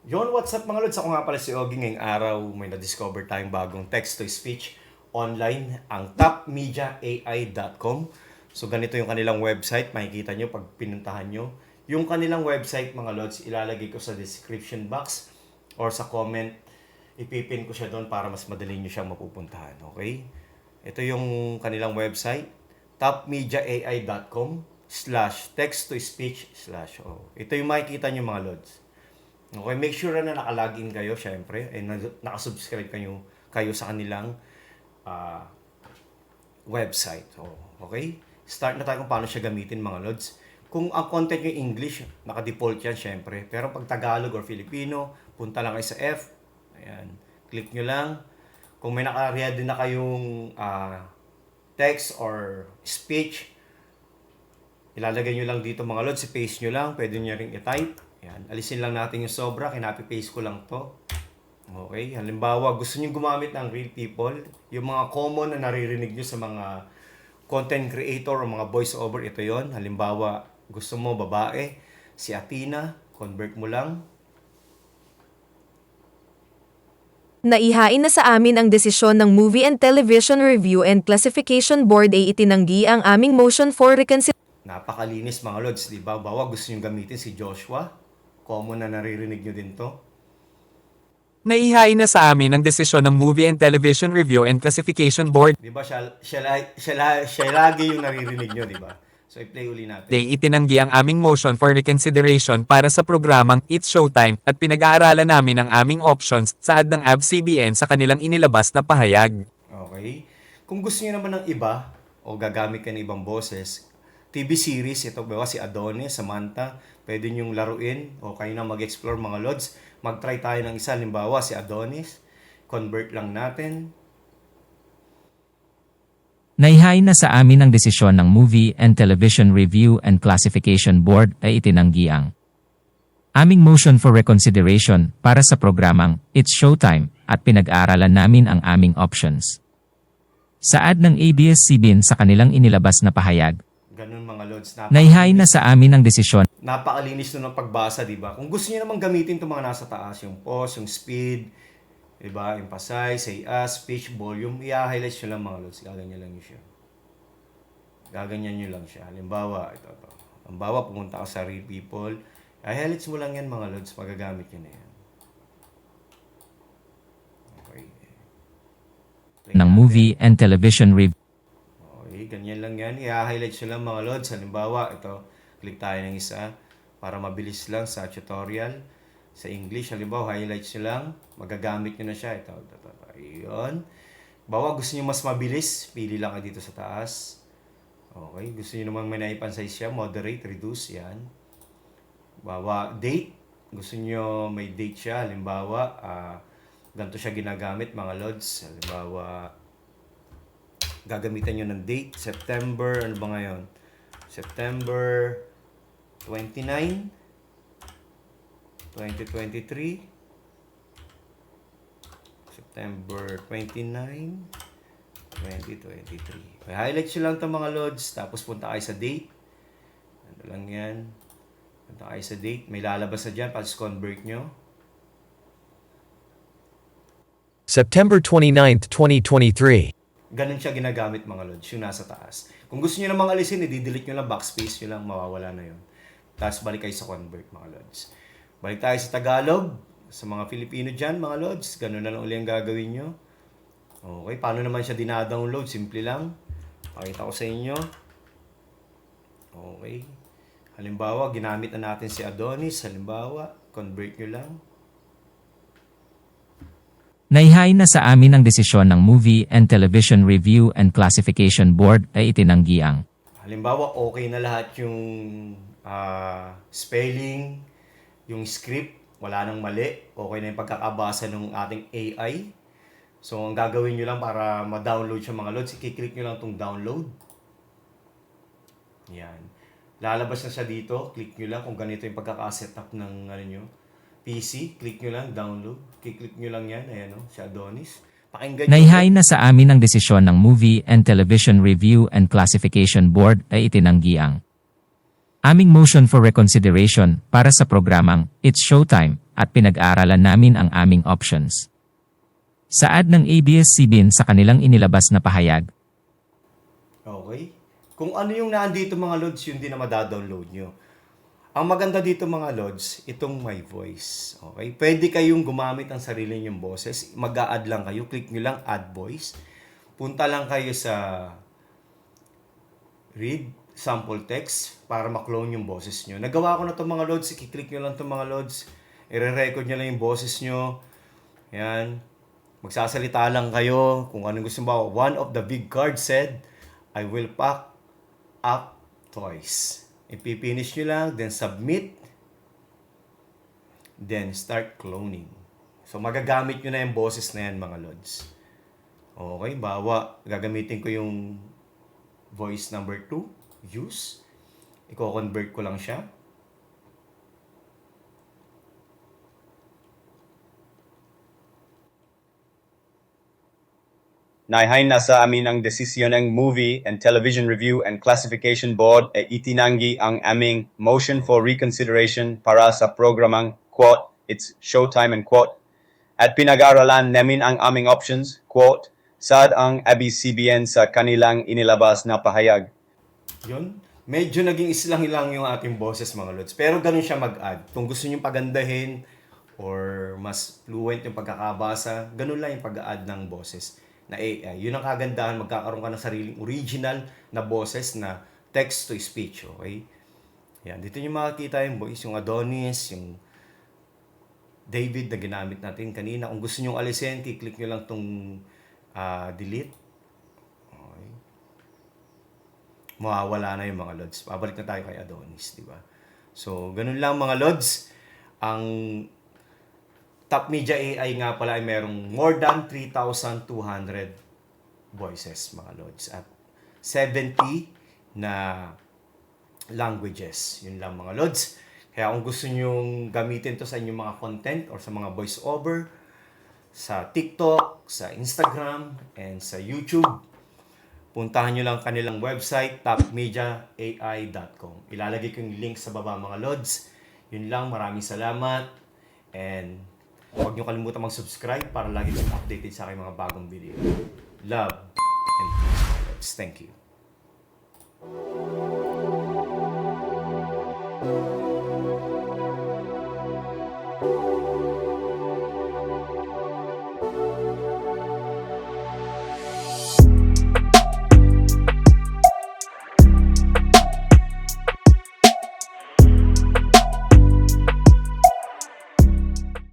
Yon, what's up mga lods? Ako nga pala si Ogie. Ngayong araw may na-discover tayong bagong text-to-speech online, ang topmediaai.com. So ganito yung kanilang website. Makikita nyo pag pinuntahan nyo. Yung kanilang website mga lods, ilalagay ko sa description box or sa comment. Ipipin ko siya doon para mas madali nyo siyang mapupuntahan. Okay? Ito yung kanilang website, topmediaai.com/text-to-speech/. Ito yung makikita nyo mga lods. Okay, make sure na nakalagin kayo, syempre, nakasubscribe kayo sa kanilang ah, website. Okay? Start na tayo kung paano siya gamitin mga lods. Kung ang content nyo English, naka-default yan syempre. Pero pag Tagalog or Filipino, punta lang kayo sa F. Ayan. Click nyo lang. Kung may naka-ready na kayong text or speech, ilalagay nyo lang dito mga lods. I-paste nyo lang. Pwede nyo rin i-type. Yan. Alisin lang natin yung sobra. Kinapi-paste ko lang to. Okay. Halimbawa, gusto nyo gumamit ng real people. Yung mga common na naririnig nyo sa mga content creator o mga voice over. Ito yon. Halimbawa, gusto mo babae, si Athena, convert mo lang. Naihain na sa amin ang desisyon ng Movie and Television Review and Classification Board ay itinanggi ang aming motion for reconsideration. Napakalinis mga lods, di ba? Bawa gusto nyo gamitin si Joshua. Common na naririnig nyo din to. Naihain na sa amin ang desisyon ng Movie and Television Review and Classification Board. Di ba? Siya lagi yung naririnig nyo, di ba? So, i-play uli natin. Day itinanggi ang aming motion for reconsideration para sa programang It's Showtime at pinag-aaralan namin ang aming options saad ng ABS-CBN sa kanilang inilabas na pahayag. Okay? Kung gusto niyo naman ng iba o gagamit ka ng ibang boses, TV series, ito ba si Adonis, Samantha, pwede niyong laruin o kayo na mag-explore mga lods. Mag-try tayo ng isa, halimbawa si Adonis, convert lang natin. Naihain na sa amin ang desisyon ng Movie and Television Review and Classification Board ay itinanggi ang aming motion for reconsideration para sa programang It's Showtime at pinag-aaralan namin ang aming options. Saad ng ABS-CBN sa kanilang inilabas na pahayag. Ganun mga lods. Naihain na sa amin ang desisyon. Napakalinis nun ng pagbasa, di ba? Kung gusto niyo naman gamitin itong mga nasa taas, yung pause, yung speed, di ba? Emphasize, say as, speech, volume, i-highlight nyo lang mga lods. Gaganyan lang nyo siya. Gaganyan nyo lang siya. Halimbawa, ito. Halimbawa, pumunta ka sa real people. I-highlights mo lang yan mga lods. Magagamit nyo na yan. Okay. Ng Movie and Television Review. Okay, ganyan lang yan. I-highlight nyo lang mga lods. Halimbawa, ito. Click tayo ng isa para mabilis lang sa tutorial. Sa English, halimbawa, highlights nyo lang. Magagamit nyo na siya. Ito. Ayun. Bawa, gusto nyo mas mabilis. Pili lang kayo dito sa taas. Okay. Gusto nyo naman may naipansize siya. Moderate, reduce. Yan. Bawa, date. Gusto nyo may date siya. Halimbawa, ganito siya ginagamit mga lods. Halimbawa, gagamitan nyo ng date. September, ano ba ngayon? September 29, 2023. September 29, 2023. Okay, highlight nyo lang ito mga lods. Tapos punta kayo sa date. Ano lang yan. Punta kayo sa date. May lalabas na dyan. Tapos convert nyo. September 29th, 2023. Ganun siya ginagamit mga lods, yung nasa taas. Kung gusto niyo namang alisin, i-delete nyo lang, backspace nyo lang, mawawala na yun. Tapos balik kayo sa convert mga lods. Balik tayo sa Tagalog, sa mga Filipino dyan mga lods, ganun na lang uli ang gagawin nyo. Okay, paano naman siya dinadownload? Simple lang. Pakita ko sa inyo. Okay. Halimbawa, ginamit na natin si Adonis. Halimbawa, convert nyo lang. Naihain na sa amin ang desisyon ng Movie and Television Review and Classification Board ay itinanggi ang Halimbawa, okay na lahat yung spelling, yung script, wala nang mali, okay na yung pagkakabasa ng ating AI. So, ang gagawin nyo lang para ma-download siya mga lods, i-click nyo lang itong download. Yan. Lalabas na siya dito, click nyo lang kung ganito yung pagkaka-setup ng PC, click nyo lang, download. Click nyo lang yan, ayan si Adonis. Pakinggan nyo. Naihain na sa amin ang desisyon ng Movie and Television Review and Classification Board ay itinanggi ang aming motion for reconsideration para sa programang It's Showtime at pinag-aaralan namin ang aming options. Saad ng ABS-CBN sa kanilang inilabas na pahayag. Okay? Kung ano yung nandito mga lods, yun din na madadownload nyo. Ang maganda dito mga lods, itong My Voice. Okay? Pwede kayong gumamit ng sarili nyong boses. Mag-a-add lang kayo. Click nyo lang Add Voice. Punta lang kayo sa Read Sample Text para maklone yung boses nyo. Nagawa ko na itong mga lods. I-click nyo lang itong mga lods. I-record nyo lang yung boses nyo. Yan. Magsasalita lang kayo kung anong gusto mo. One of the big cards said, I will pack up toys. Ipipinish nyo lang, then submit, then start cloning. So, magagamit nyo na yung boses na yan, mga lods. Okay, bawa, gagamitin ko yung voice number 2, use. Iko-convert ko lang siya. Naihain na sa amin ang desisyon ng Movie and Television Review and Classification Board e itinanggi ang aming motion for reconsideration para sa programang, quote, It's Showtime, and quote, at pinag-aralan namin ang aming options, quote, saad ang ABS-CBN sa kanilang inilabas na pahayag. Yun. Medyo naging islang-ilang yung ating boses, mga lods. Pero ganun siya mag-add. Kung gusto nyo pagandahin or mas fluent yung pagkakabasa, ganun lang yung pag-add ng boses na AI. Yun ang kagandahan, magkakaroon ka ng sariling original na boses na text-to-speech, okay? Yan, dito nyo makikita yung voice, yung Adonis, yung David na ginamit natin kanina. Kung gusto nyo alisin, kiklik nyo lang tong delete. Okay. Mawawala na yung mga lods. Pabalik na tayo kay Adonis, di ba? So, ganun lang mga lods. Ang Top Media AI nga pala ay merong more than 3,200 voices, mga lods. At 70 na languages. Yun lang, mga lods. Kaya kung gusto nyong gamitin to sa inyong mga content or sa mga voice-over, sa TikTok, sa Instagram, and sa YouTube, puntahan nyo lang kanilang website, topmediaai.com. Ilalagay ko yung link sa baba, mga lods. Yun lang, maraming salamat. And huwag nyo kalimutan mag-subscribe para lagi kayong updated sa aking mga bagong video. Love and peace, mga lods. Thank you.